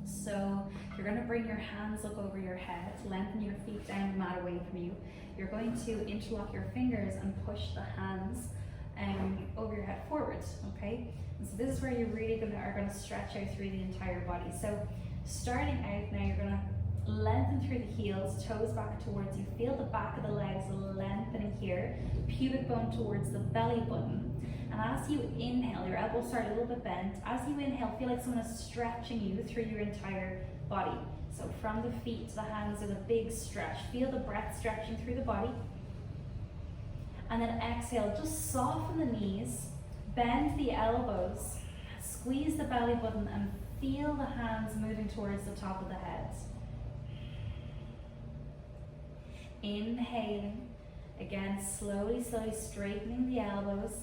So you're going to bring your hands up over your head, lengthen your feet down, mat away from you. You're going to interlock your fingers and push the hands over your head forwards, okay? And so this is where you really are going to stretch out through the entire body. So starting out now, you're going to lengthen through the heels, toes back towards you. Feel the back of the legs lengthening here, pubic bone towards the belly button. And as you inhale, your elbows start a little bit bent. As you inhale, feel like someone is stretching you through your entire body. So from the feet to the hands is a big stretch. Feel the breath stretching through the body. And then exhale, just soften the knees, bend the elbows, squeeze the belly button, and feel the hands moving towards the top of the head. Inhaling, again, slowly straightening the elbows.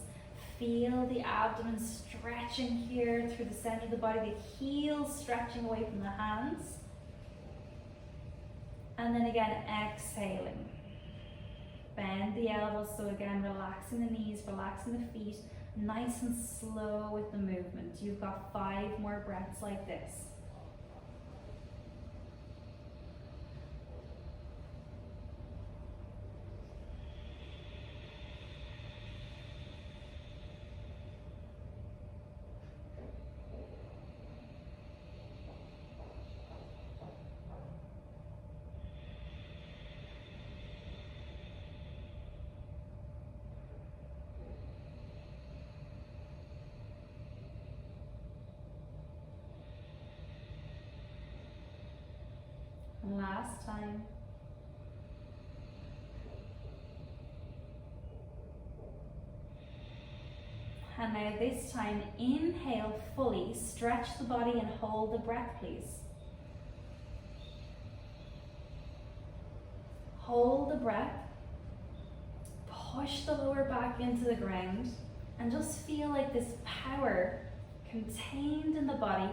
Feel the abdomen stretching here through the center of the body, the heels stretching away from the hands. And then again, exhaling. Bend the elbows, so again, relaxing the knees, relaxing the feet, nice and slow with the movement. You've got 5 more breaths like this. Last time. And now this time, inhale fully, stretch the body and hold the breath, please. Hold the breath, push the lower back into the ground, and just feel like this power contained in the body.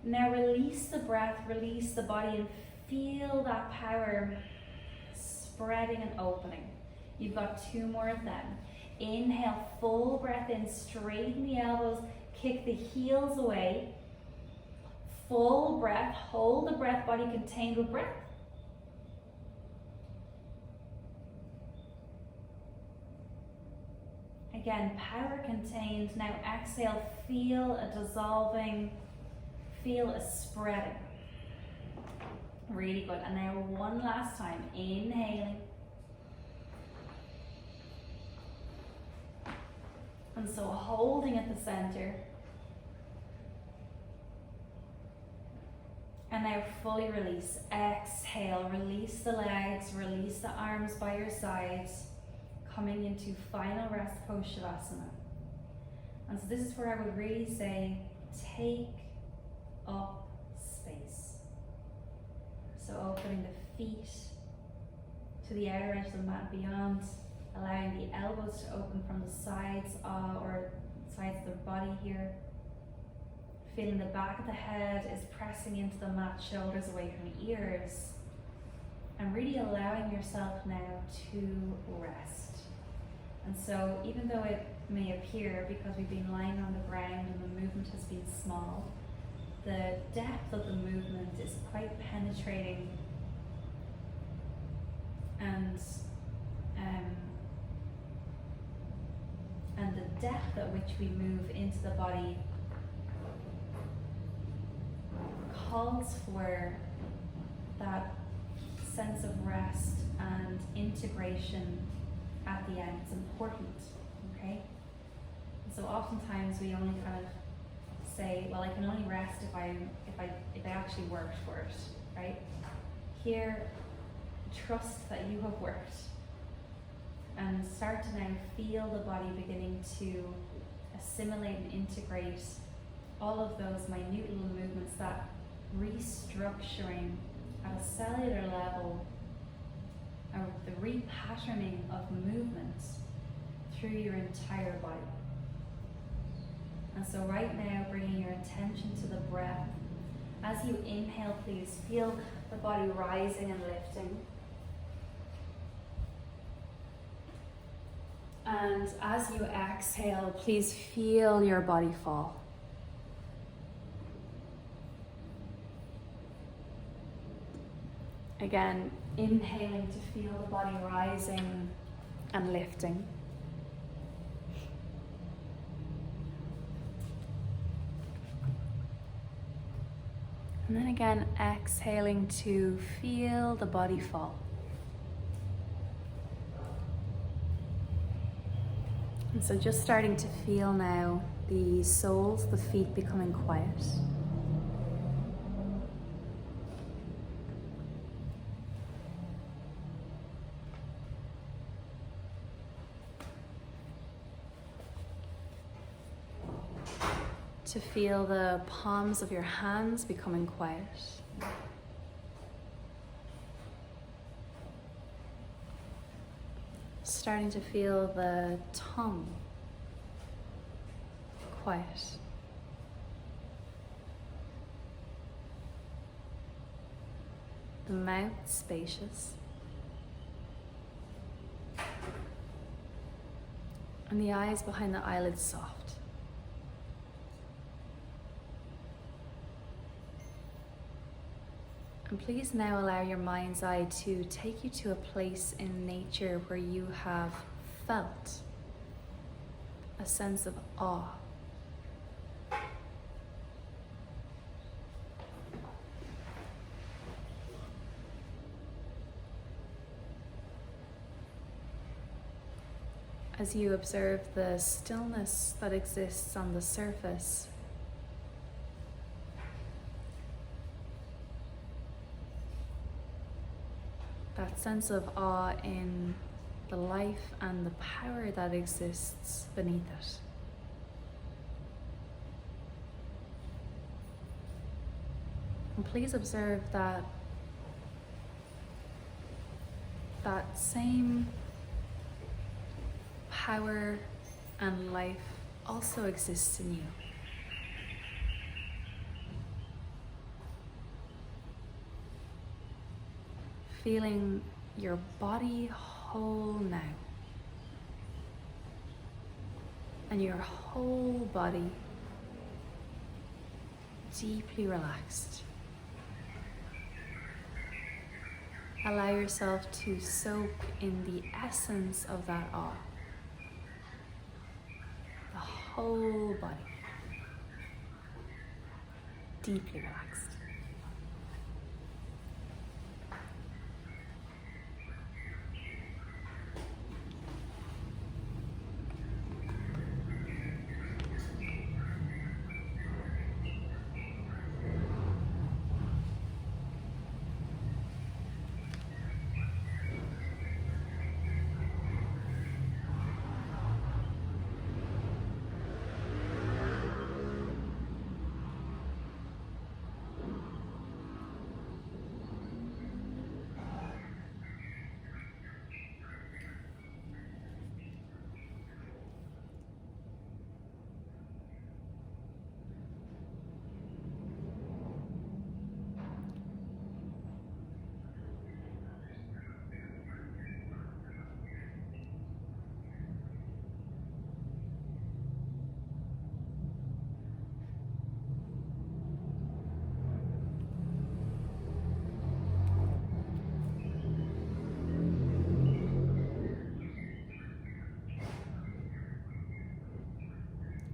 Now release the breath, release the body, and feel that power spreading and opening. You've got 2 more of them. Inhale, full breath in, straighten the elbows, kick the heels away. Full breath, hold the breath, body contained with breath. Again, power contained. Now exhale, feel a dissolving, feel a spreading. Really good. And now one last time, inhaling. And so holding at the center. And now fully release. Exhale, release the legs, release the arms by your sides. Coming into final rest pose Shavasana. And so this is where I would really say, take up space. So opening the feet to the outer edge of the mat beyond, allowing the elbows to open from the sides or sides of the body here. Feeling the back of the head is pressing into the mat, shoulders away from ears. And really allowing yourself now to rest. And so even though it may appear, because we've been lying on the ground and the movement has been small, the depth of the movement is quite penetrating, and the depth at which we move into the body calls for that sense of rest and integration at the end. It's important, okay? So oftentimes we only kind of say, well, I can only rest if I actually worked for it, right? Here, trust that you have worked, and start to now feel the body beginning to assimilate and integrate all of those minute little movements, that restructuring at a cellular level, or the repatterning of movements through your entire body. And so right now, bringing your attention to the breath. As you inhale, please feel the body rising and lifting. And as you exhale, please feel your body fall. Again, inhaling to feel the body rising and lifting. And then again, exhaling to feel the body fall. And so just starting to feel now the soles, the feet becoming quiet. To feel the palms of your hands becoming quiet. Starting to feel the tongue quiet. The mouth spacious. And the eyes behind the eyelids soft. And please now allow your mind's eye to take you to a place in nature where you have felt a sense of awe. As you observe the stillness that exists on the surface, that sense of awe in the life and the power that exists beneath it. And please observe that that same power and life also exists in you. Feeling your body whole now, and your whole body deeply relaxed. Allow yourself to soak in the essence of that awe. The whole body deeply relaxed.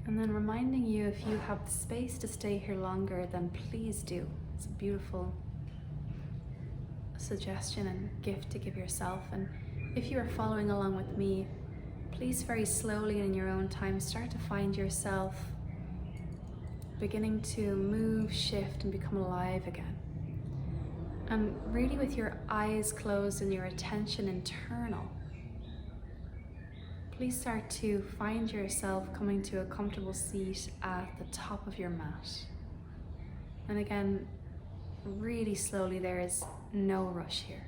And then reminding you, if you have the space to stay here longer, then please do. It's a beautiful suggestion and gift to give yourself. And if you are following along with me, please very slowly and in your own time start to find yourself beginning to move, shift, and become alive again. And really with your eyes closed and your attention internal, please start to find yourself coming to a comfortable seat at the top of your mat. And again, really slowly, there is no rush here.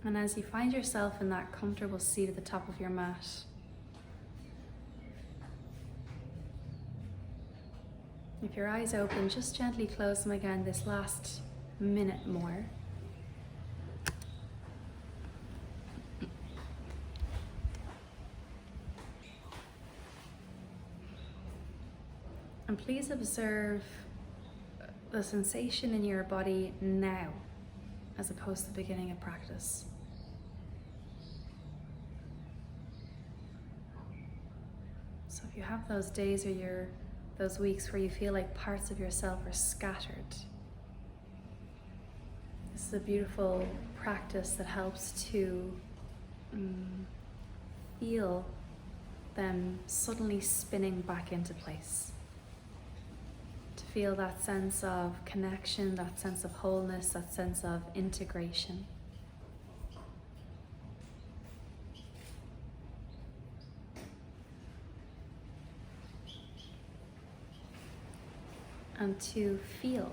And as you find yourself in that comfortable seat at the top of your mat, if your eyes open, just gently close them again this last minute more. And please observe the sensation in your body now, as opposed to the beginning of practice. So if you have those days or those weeks where you feel like parts of yourself are scattered, this is a beautiful practice that helps to feel them suddenly spinning back into place. To feel that sense of connection, that sense of wholeness, that sense of integration. And to feel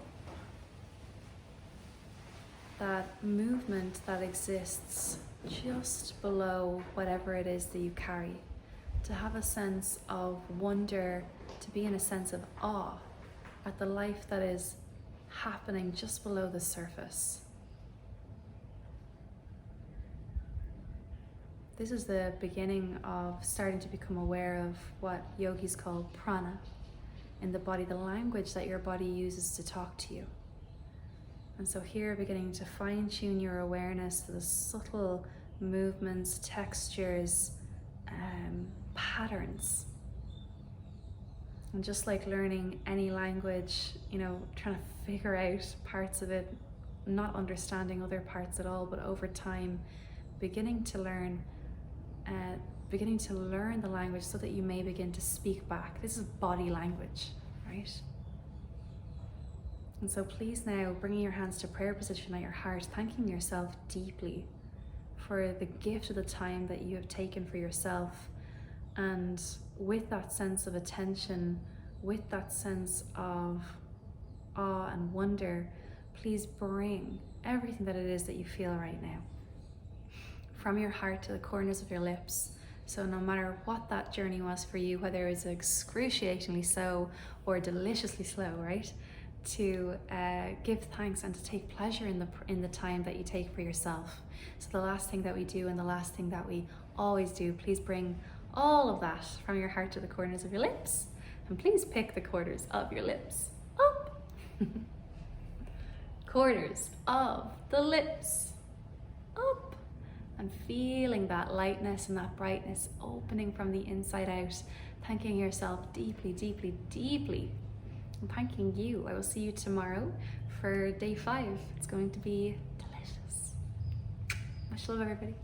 that movement that exists just below whatever it is that you carry. To have a sense of wonder, to be in a sense of awe at the life that is happening just below the surface. This is the beginning of starting to become aware of what yogis call prana in the body, the language that your body uses to talk to you. And so here, beginning to fine-tune your awareness to the subtle movements, textures, patterns. And just like learning any language, trying to figure out parts of it, not understanding other parts at all, but over time, beginning to learn the language so that you may begin to speak back. This is body language, right? And so please now, bringing your hands to prayer position at your heart, thanking yourself deeply for the gift of the time that you have taken for yourself. And with that sense of attention, with that sense of awe and wonder, please bring everything that it is that you feel right now from your heart to the corners of your lips. So no matter what that journey was for you, whether it's excruciatingly slow or deliciously slow, right? To give thanks and to take pleasure in the time that you take for yourself. So the last thing that we do and the last thing that we always do, please bring all of that from your heart to the corners of your lips, and please pick the corners of your lips up. Corners of the lips up, and feeling that lightness and that brightness opening from the inside out, thanking yourself deeply, deeply, deeply. I'm thanking you. I will see you tomorrow for day 5. It's going to be delicious. Much love, everybody.